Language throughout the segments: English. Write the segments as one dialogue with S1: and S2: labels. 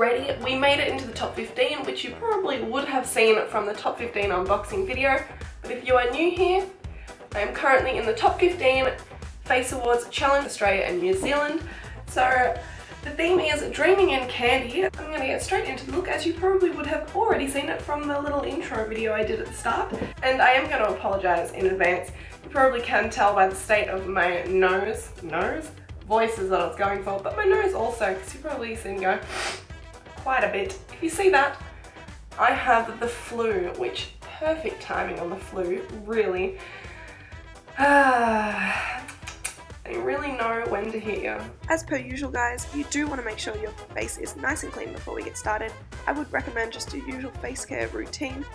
S1: ready. We made it into the top 15, which you probably would have seen from the top 15 unboxing video. But if you are new here, I am currently in the top 15 Face Awards Challenge Australia and New Zealand. So the theme is Dreaming in Candy. I'm going to get straight into the look, as you probably would have already seen it from the little intro video I did at the start. And I am going to apologise in advance. You probably can tell by the state of my voices that I was going for, but my nose also, because you probably seen me go quite a bit. If you see that, I have the flu, which perfect timing on the flu, really. I really know when to hit you. As per usual guys, you do want to make sure your face is nice and clean before we get started. I would recommend just your usual face care routine.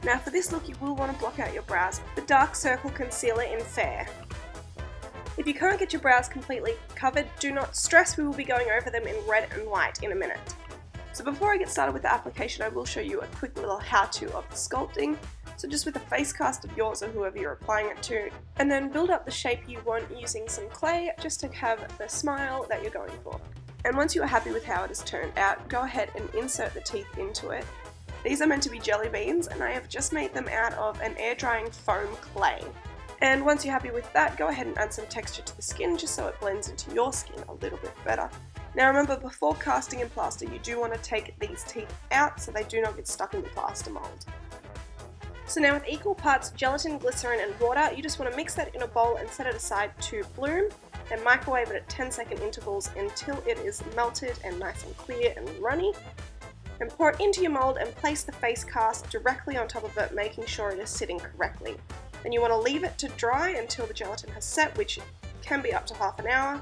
S1: Now for this look you will want to block out your brows with the Dark Circle Concealer in Fair. If you can't get your brows completely covered, do not stress, we will be going over them in red and white in a minute. So before I get started with the application, I will show you a quick little how-to of the sculpting. So just with a face cast of yours or whoever you're applying it to, and then build up the shape you want using some clay just to have the smile that you're going for. And once you are happy with how it has turned out, go ahead and insert the teeth into it. These are meant to be jelly beans, and I have just made them out of an air drying foam clay. And once you're happy with that, go ahead and add some texture to the skin just so it blends into your skin a little bit better. Now remember, before casting in plaster, you do want to take these teeth out so they do not get stuck in the plaster mould. So now with equal parts gelatin, glycerin and water, you just want to mix that in a bowl and set it aside to bloom, and microwave it at 10-second intervals until it is melted and nice and clear and runny. And pour it into your mould and place the face cast directly on top of it, making sure it is sitting correctly. Then you want to leave it to dry until the gelatin has set, which can be up to half an hour.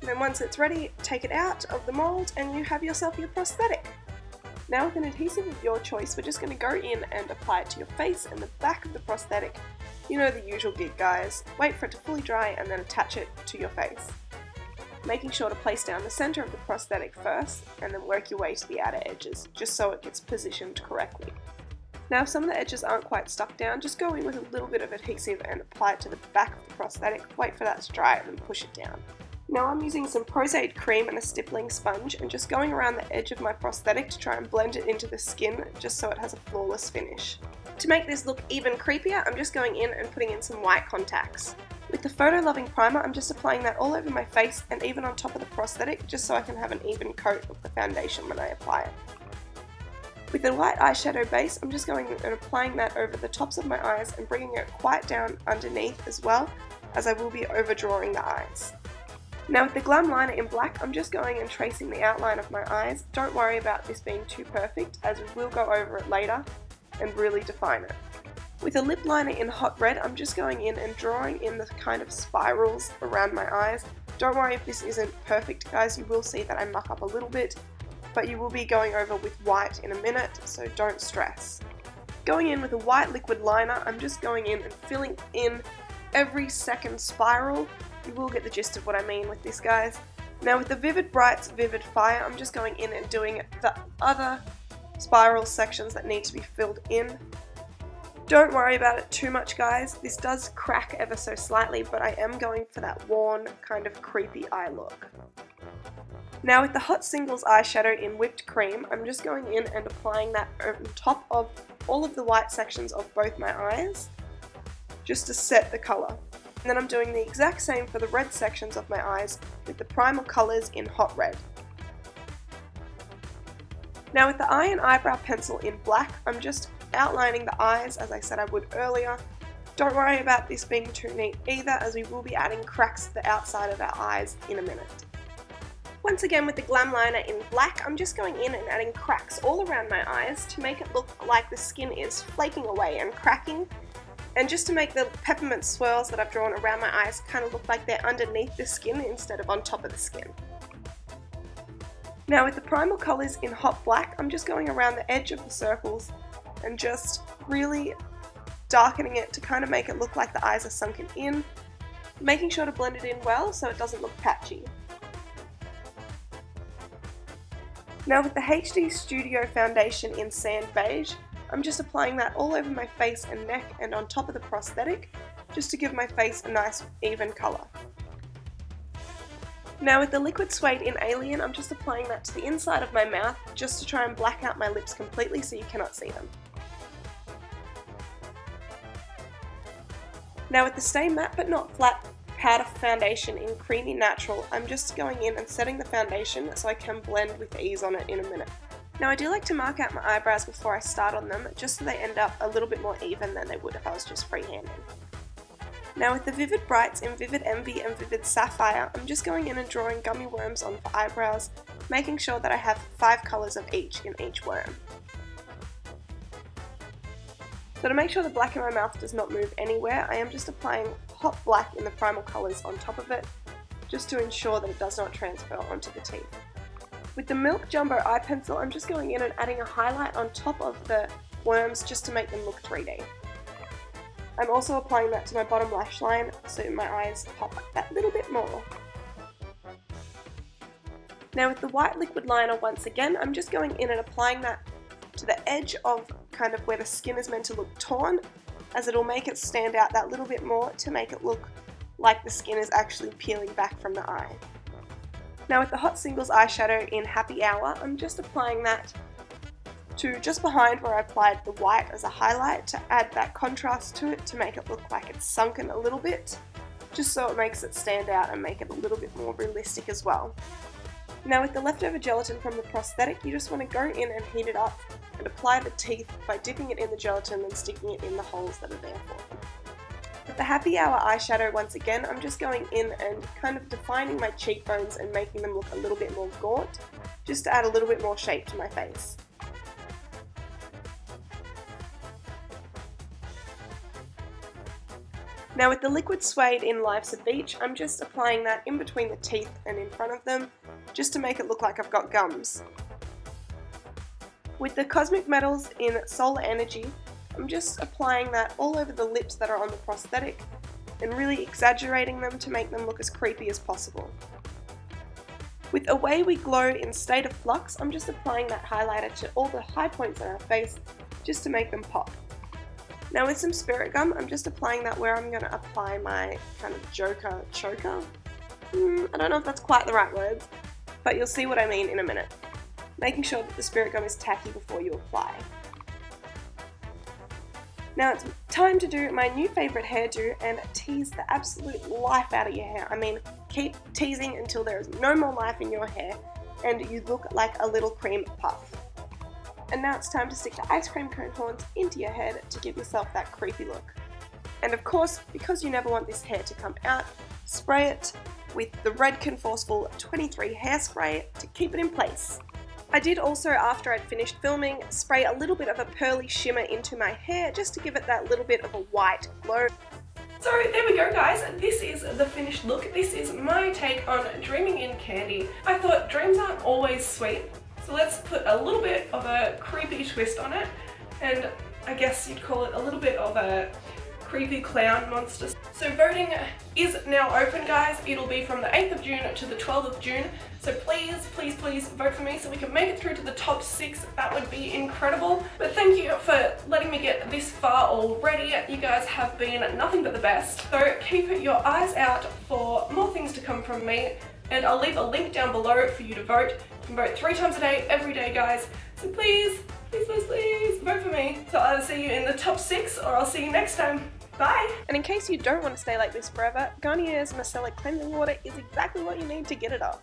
S1: And then once it's ready, take it out of the mould and you have yourself your prosthetic. Now with an adhesive of your choice, we're just going to go in and apply it to your face and the back of the prosthetic. You know the usual gig guys, wait for it to fully dry and then attach it to your face. Making sure to place down the centre of the prosthetic first and then work your way to the outer edges, just so it gets positioned correctly. Now if some of the edges aren't quite stuck down, just go in with a little bit of adhesive and apply it to the back of the prosthetic, wait for that to dry and then push it down. Now I'm using some Prozaid cream and a stippling sponge and just going around the edge of my prosthetic to try and blend it into the skin just so it has a flawless finish. To make this look even creepier, I'm just going in and putting in some white contacts. With the Photo Loving Primer, I'm just applying that all over my face and even on top of the prosthetic just so I can have an even coat of the foundation when I apply it. With the white eyeshadow base, I'm just going and applying that over the tops of my eyes and bringing it quite down underneath as well, as I will be overdrawing the eyes. Now with the Glam Liner in black, I'm just going and tracing the outline of my eyes. Don't worry about this being too perfect, as we will go over it later and really define it. With a lip liner in hot red, I'm just going in and drawing in the kind of spirals around my eyes. Don't worry if this isn't perfect guys, you will see that I muck up a little bit, but you will be going over with white in a minute, so don't stress. Going in with a white liquid liner, I'm just going in and filling in every second spiral. You will get the gist of what I mean with this guys. Now with the Vivid Brights Vivid Fire, I'm just going in and doing the other spiral sections that need to be filled in. Don't worry about it too much guys, this does crack ever so slightly, but I am going for that worn kind of creepy eye look. Now with the Hot Singles eyeshadow in Whipped Cream, I'm just going in and applying that over top of all of the white sections of both my eyes, just to set the colour. And then I'm doing the exact same for the red sections of my eyes with the Primal Colours in Hot Red. Now with the eye and eyebrow pencil in black, I'm just outlining the eyes as I said I would earlier. Don't worry about this being too neat either, as we will be adding cracks to the outside of our eyes in a minute. Once again with the Glam Liner in black, I'm just going in and adding cracks all around my eyes to make it look like the skin is flaking away and cracking. And just to make the peppermint swirls that I've drawn around my eyes kind of look like they're underneath the skin instead of on top of the skin. Now with the Primal Colours in Hot Black, I'm just going around the edge of the circles and just really darkening it to kind of make it look like the eyes are sunken in, making sure to blend it in well so it doesn't look patchy. Now with the HD Studio Foundation in Sand Beige, I'm just applying that all over my face and neck and on top of the prosthetic, just to give my face a nice even colour. Now with the liquid suede in Alien, I'm just applying that to the inside of my mouth just to try and black out my lips completely so you cannot see them. Now with the Stay Matte but Not Flat powder foundation in Creamy Natural, I'm just going in and setting the foundation so I can blend with ease on it in a minute. Now I do like to mark out my eyebrows before I start on them, just so they end up a little bit more even than they would if I was just freehanding. Now with the Vivid Brights in Vivid Envy and Vivid Sapphire, I'm just going in and drawing gummy worms on for eyebrows, making sure that I have 5 colours of each in each worm. So to make sure the black in my mouth does not move anywhere, I am just applying hot black in the primal colours on top of it, just to ensure that it does not transfer onto the teeth. With the Milk Jumbo Eye Pencil, I'm just going in and adding a highlight on top of the worms just to make them look 3D. I'm also applying that to my bottom lash line so my eyes pop that little bit more. Now with the white liquid liner, once again, I'm just going in and applying that to the edge of kind of where the skin is meant to look torn, as it'll make it stand out that little bit more to make it look like the skin is actually peeling back from the eye. Now with the Hot Singles eyeshadow in Happy Hour, I'm just applying that to just behind where I applied the white as a highlight to add that contrast to it to make it look like it's sunken a little bit, just so it makes it stand out and make it a little bit more realistic as well. Now with the leftover gelatin from the prosthetic, you just want to go in and heat it up and apply the teeth by dipping it in the gelatin and sticking it in the holes that are there for them. With the Happy Hour eyeshadow, once again, I'm just going in and kind of defining my cheekbones and making them look a little bit more gaunt, just to add a little bit more shape to my face. Now with the liquid suede in Life's a Beach, I'm just applying that in between the teeth and in front of them, just to make it look like I've got gums. With the Cosmic Metals in Solar Energy, I'm just applying that all over the lips that are on the prosthetic and really exaggerating them to make them look as creepy as possible. With Away We Glow in State of Flux, I'm just applying that highlighter to all the high points on our face just to make them pop. Now with some Spirit Gum, I'm just applying that where I'm going to apply my kind of Joker choker. I don't know if that's quite the right words, but you'll see what I mean in a minute. Making sure that the Spirit Gum is tacky before you apply. Now it's time to do my new favourite hairdo and tease the absolute life out of your hair. I mean, keep teasing until there is no more life in your hair and you look like a little cream puff. And now it's time to stick the ice cream cone horns into your head to give yourself that creepy look. And of course, because you never want this hair to come out, spray it with the Redken Forceful 23 hairspray to keep it in place. I did also, after I'd finished filming, spray a little bit of a pearly shimmer into my hair just to give it that little bit of a white glow. So there we go guys, this is the finished look. This is my take on Dreaming in Candy. I thought dreams aren't always sweet, so let's put a little bit of a creepy twist on it, and I guess you'd call it a little bit of a creepy clown monster. So voting is now open guys, it'll be from the 8th of June to the 12th of June, so please vote for me so we can make it through to the top 6, that would be incredible. But thank you for letting me get this far already, you guys have been nothing but the best. So keep your eyes out for more things to come from me, and I'll leave a link down below for you to vote. You can vote 3 times a day, every day guys, so please vote for me. So I'll either see you in the top 6 or I'll see you next time. Bye! And in case you don't want to stay like this forever, Garnier's Micellar Cleansing Water is exactly what you need to get it off.